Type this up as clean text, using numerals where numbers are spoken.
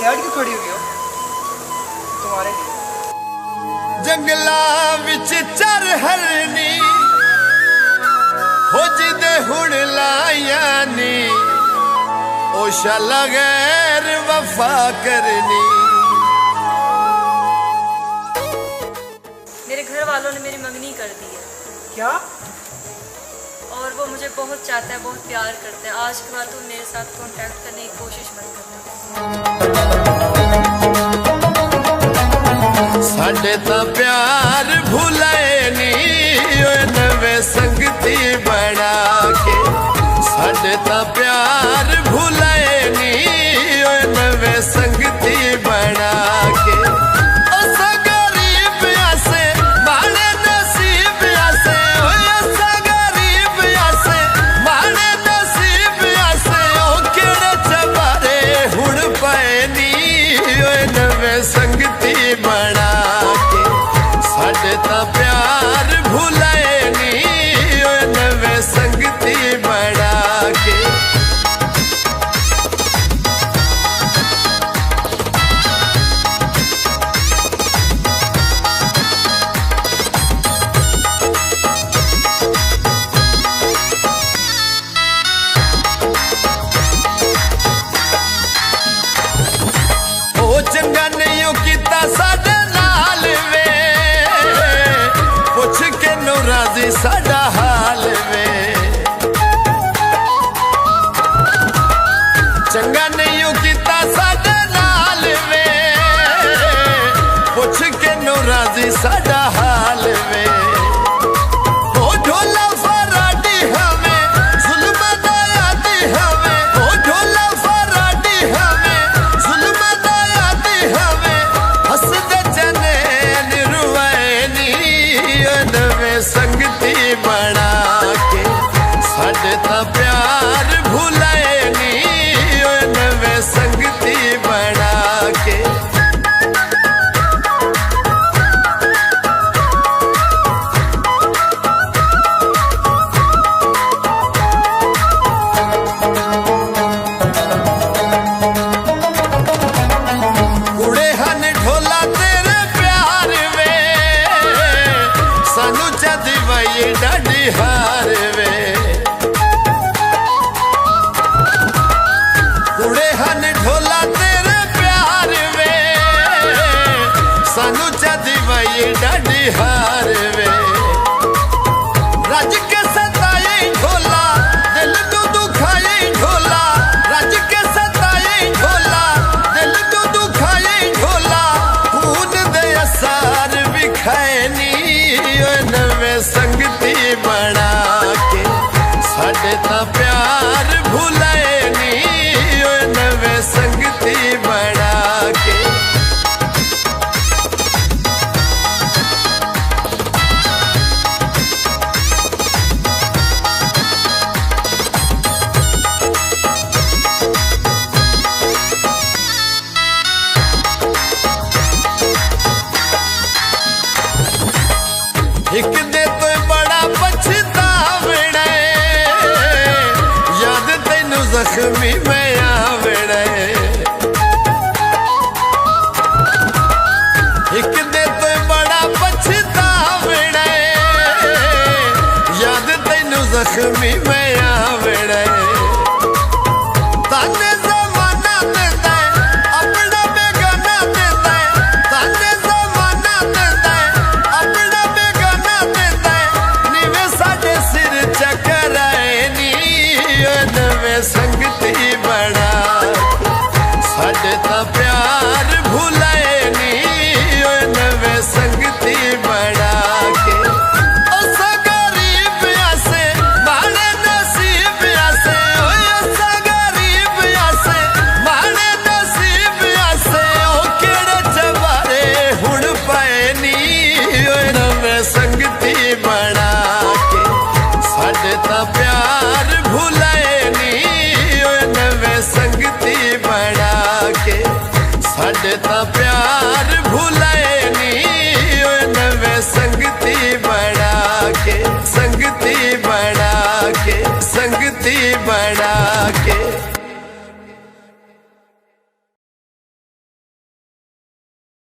Side क्यों खड़ी हुई हो? तुम्हारे लिए जंगला विच चर हरनी हो जिदे हुण लाया नी ओ शाला गैर वफा करनी। मेरे घर वालों ने मेरी मंगनी कर दी है। क्या? और वो मुझे बहुत चाहता है, बहुत प्यार करता है। आज के बाद तुम मेरे साथ कांटेक्ट करने की कोशिश मत करना। साडे ता प्यार भुलाए नी नवे संगती बना के। साडे ता प्यार भुलाए नी नवे संगती बना के। संगती बना के साडे ता प्यार भुलाए नी नवे संगती बना के। चंगा नहीं किता साडे नाल वे पुछ के नु राजी साडा हाल वे। चंगा नहीं किता साडे नाल वे पुछ के नु राजी साडा हाल वे। संगती बना के साडे ता प्यार भुलाए नी नवे संगती बना के। कुड़े हन ढोला तेरे प्यार वे सानू चदी वही डाडी हार वे। कुड़े हन ढोला तेरे प्यार वे सानू चदी वही डाडी हार वे। रज के सताए ढोला दिल तू दुखाए ढोला। रज के सताए ढोला दिल तू दुखाए ढोला। खून दे असार विखाए नी नवे संगती बना के साडे ता प्यार भुलाए नी नवे संगती बना के। एक दे तो बड़ा पछतावड़ा याद तेनू जख्मी मैं आवड़ा। एक दे तो बड़ा पछतावड़ा याद तेनू जख्मी मैं आवड़ा। ताने जमाना देता है अपना बेगाना देता है। ताने जमाना देता है अपना बेगाना देता है। निवे साडे सिर चक्कर आए नी नवे संगती बना साडे ता प्यार भुलाए नी नवे संगती बना के। गरीब आसे माने नसीब आसे गरीब आसे माने नसीब आसे ओ केड़े चबारे हुण पाए नी नवे संगती बना के साडे ता प्यार भुलाए नी नवे संगती बना के। साडे ता प्यार भुलाए नी नवे संगती बना के। संगती बना के संगती बना के।